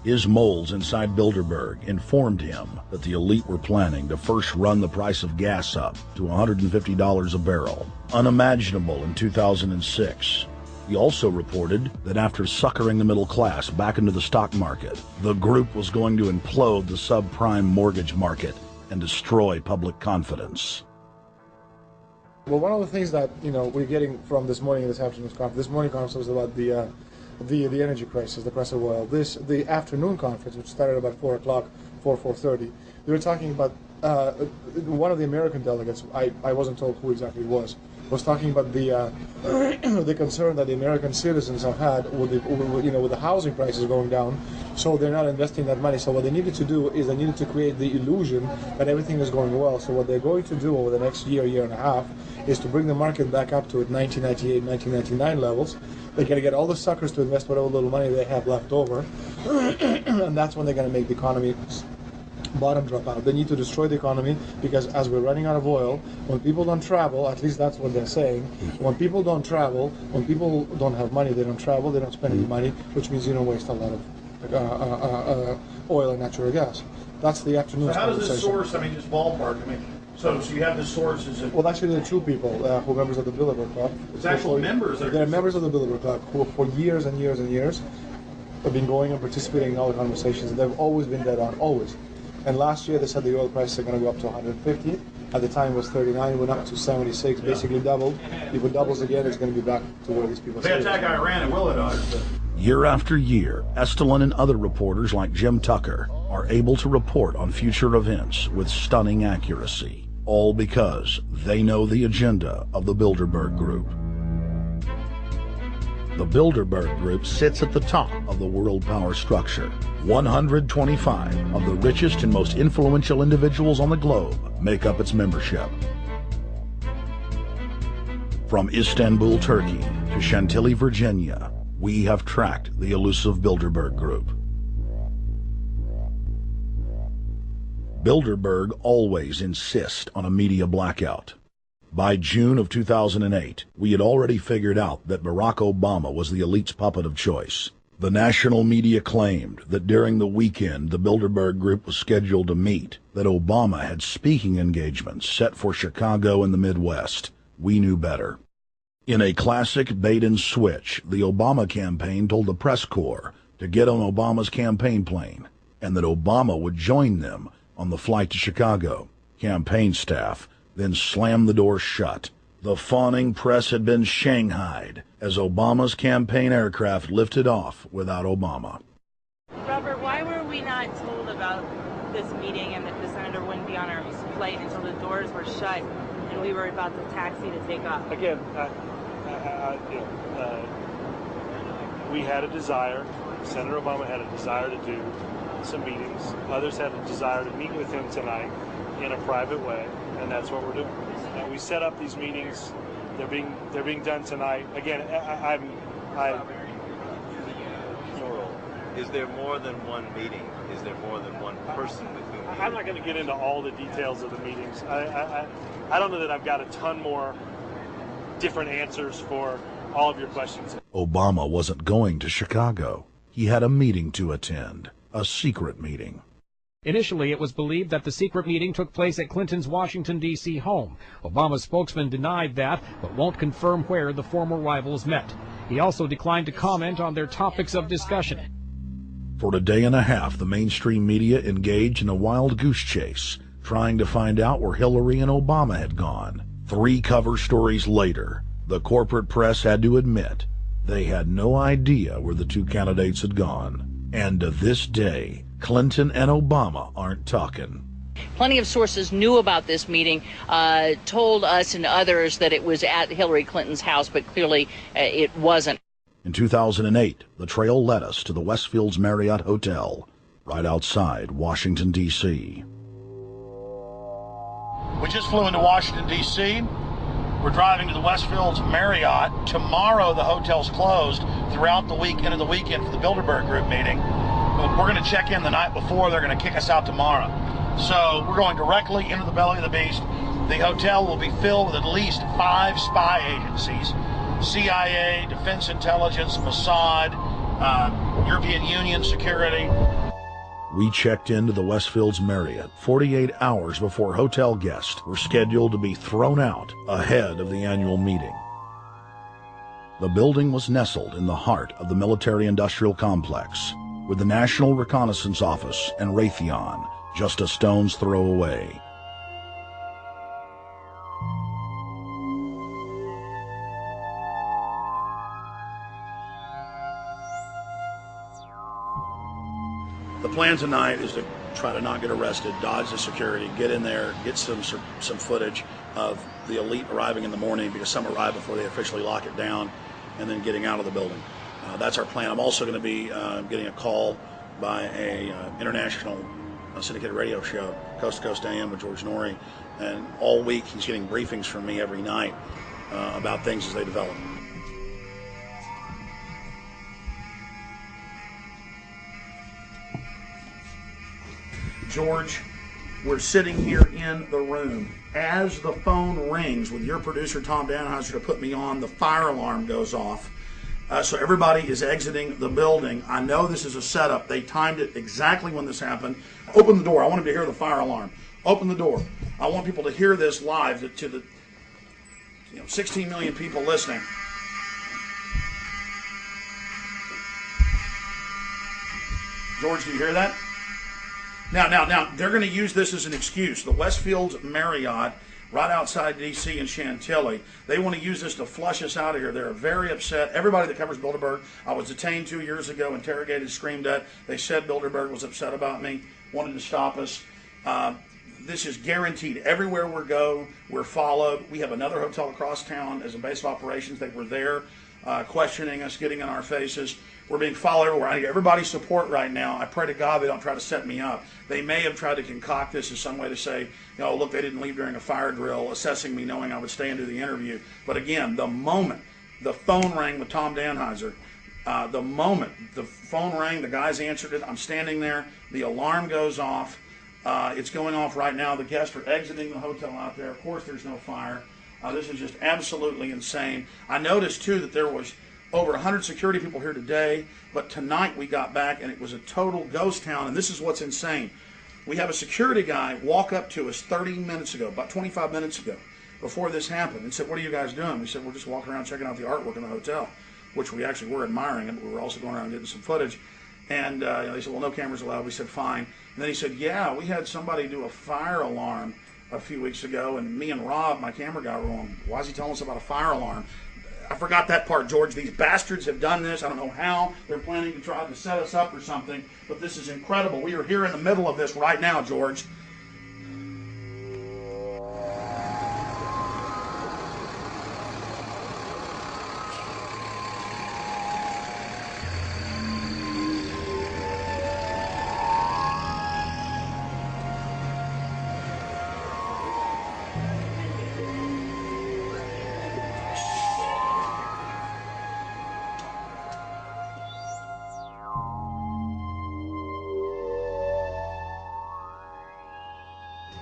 His moles inside Bilderberg informed him that the elite were planning to first run the price of gas up to $150 a barrel, unimaginable in 2006. He also reported that after suckering the middle class back into the stock market, the group was going to implode the subprime mortgage market and destroy public confidence. Well, one of the things that we're getting from this morning and this afternoon's conference, this morning conference was about the energy crisis, the price of oil. The afternoon conference, which started about 4 o'clock, 4:30, they were talking about one of the American delegates. I wasn't told who exactly it was talking about the concern that the American citizens have had with the housing prices going down, so they're not investing that money. So what they needed to do is they needed to create the illusion that everything is going well. So what they're going to do over the next year and a half is to bring the market back up to 1998, 1999 levels. They're going to get all the suckers to invest whatever little money they have left over, and that's when they're going to make the economy bottom drop out. They need to destroy the economy because as we're running out of oil, when people don't travel, at least that's what they're saying, when people don't travel, when people don't have money, they don't travel, they don't spend any money, which means you don't waste a lot of oil and natural gas. That's the afternoon. So how does this source, just ballpark, so you have the sources of... Well, actually there are two people who are members of the Bilderberg Club. It's actual members? They're members of the Bilderberg Club who for years and years and years have been going and participating in all the conversations. They've always been dead on, always. And last year they said the oil prices are going to go up to 150. At the time it was 39, went up to 76, basically doubled. If it doubles again, it's going to be back to where these people say. They attack Iran, it will it? Year after year, Estelin and other reporters like Jim Tucker are able to report on future events with stunning accuracy, all because they know the agenda of the Bilderberg Group. The Bilderberg Group sits at the top of the world power structure. 125 of the richest and most influential individuals on the globe make up its membership. From Istanbul, Turkey to Chantilly, Virginia, we have tracked the elusive Bilderberg Group. Bilderberg always insist on a media blackout. By June of 2008, we had already figured out that Barack Obama was the elite's puppet of choice. The national media claimed that during the weekend the Bilderberg Group was scheduled to meet, that Obama had speaking engagements set for Chicago and the Midwest. We knew better. In a classic bait and switch, the Obama campaign told the press corps to get on Obama's campaign plane, and that Obama would join them on the flight to Chicago. Campaign staff then slammed the door shut. The fawning press had been shanghaied as Obama's campaign aircraft lifted off without Obama. Robert, why were we not told about this meeting and that the senator wouldn't be on our flight until the doors were shut and we were about to taxi to take off? Again, we had a desire, Senator Obama had a desire to do some meetings. Others had a desire to meet with him tonight in a private way, and that's what we're doing. And we set up these meetings. They're being done tonight. Again, Is there more than one meeting? Is there more than one person with whom? I'm not going to get into all the details of the meetings. I don't know that I've got a ton more different answers for all of your questions. Obama wasn't going to Chicago. He had a meeting to attend, a secret meeting. Initially, it was believed that the secret meeting took place at Clinton's Washington, D.C. home. Obama's spokesman denied that, but won't confirm where the former rivals met. He also declined to comment on their topics of discussion. For a day and a half, the mainstream media engaged in a wild goose chase, trying to find out where Hillary and Obama had gone. 3 cover stories later, the corporate press had to admit they had no idea where the 2 candidates had gone. And to this day, Clinton and Obama aren't talking. Plenty of sources knew about this meeting, told us and others that it was at Hillary Clinton's house, but clearly it wasn't. In 2008, the trail led us to the Westfields Marriott Hotel, right outside Washington, D.C. We just flew into Washington, D.C. We're driving to the Westfields Marriott. Tomorrow, the hotel's closed throughout the week into the weekend for the Bilderberg Group meeting. We're going to check in the night before. They're going to kick us out tomorrow. So we're going directly into the belly of the beast. The hotel will be filled with at least 5 spy agencies. CIA, Defense Intelligence, Mossad, European Union security. We checked into the Westfield's Marriott 48 hours before hotel guests were scheduled to be thrown out ahead of the annual meeting. The building was nestled in the heart of the military-industrial complex, with the National Reconnaissance Office and Raytheon just a stone's throw away. The plan tonight is to try to not get arrested, dodge the security, get in there, get some footage of the elite arriving in the morning, because some arrive before they officially lock it down, and then getting out of the building. That's our plan. I'm also going to be getting a call by a international syndicated radio show, Coast to Coast AM with George Norrie, and all week he's getting briefings from me every night about things as they develop. George, we're sitting here in the room. As the phone rings with your producer, Tom Danheiser, to put me on, the fire alarm goes off. So everybody is exiting the building. I know this is a setup. They timed it exactly when this happened. Open the door. I want them to hear the fire alarm. Open the door. I want people to hear this live to the 16 million people listening. George, do you hear that? Now, they're going to use this as an excuse. The Westfield's Marriott, right outside D.C. in Chantilly, they want to use this to flush us out of here. They're very upset. Everybody that covers Bilderberg, I was detained 2 years ago, interrogated, screamed at. They said Bilderberg was upset about me, wanted to stop us. This is guaranteed. Everywhere we go, we're followed. We have another hotel across town as a base of operations. They were there questioning us, getting in our faces. We're being followed everywhere. I need everybody's support right now. I pray to God they don't try to set me up. They may have tried to concoct this as some way to say, look, they didn't leave during a fire drill, assessing me knowing I would stay and do the interview. But again, the moment the phone rang with Tom Danheiser, the moment the phone rang, the guys answered it, I'm standing there, the alarm goes off. It's going off right now. The guests are exiting the hotel out there. Of course, there's no fire. This is just absolutely insane. I noticed, too, that there was over 100 security people here today, but tonight we got back and it was a total ghost town, and this is what's insane. We have a security guy walk up to us 30 minutes ago, about 25 minutes ago, before this happened, and said, "What are you guys doing?" We said, "We're just walking around checking out the artwork in the hotel," which we actually were admiring, but we were also going around getting some footage. And they said, "Well, no cameras allowed." We said, "Fine." And then he said, "Yeah, we had somebody do a fire alarm a few weeks ago, and me and Rob, my camera guy, were going, why is he telling us about a fire alarm?" I forgot that part, George. These bastards have done this. I don't know how. They're planning to try to set us up or something, but this is incredible. We are here in the middle of this right now, George.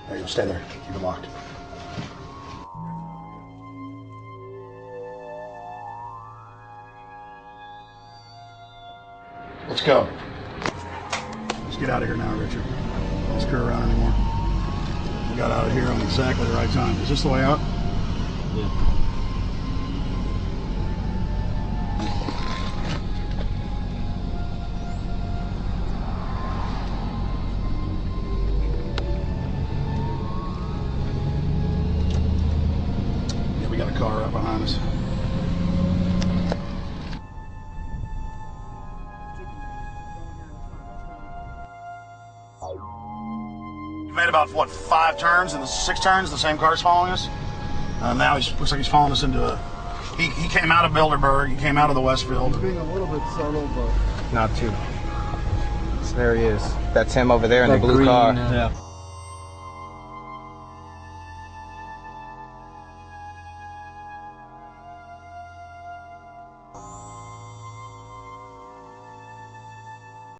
There you stay there. Keep it locked. Let's go. Let's get out of here now, Richard. Don't screw around anymore. We got out of here on exactly the right time. Is this the way out? Yeah. Got a car right behind us. We made about, what, 5 turns and 6 turns, the same car's following us. Now he looks like he's following us into a... He came out of Bilderberg, he came out of the Westfield. He's being a little bit solo, but... Not too. So there he is. That's him over there in the blue car. Yeah.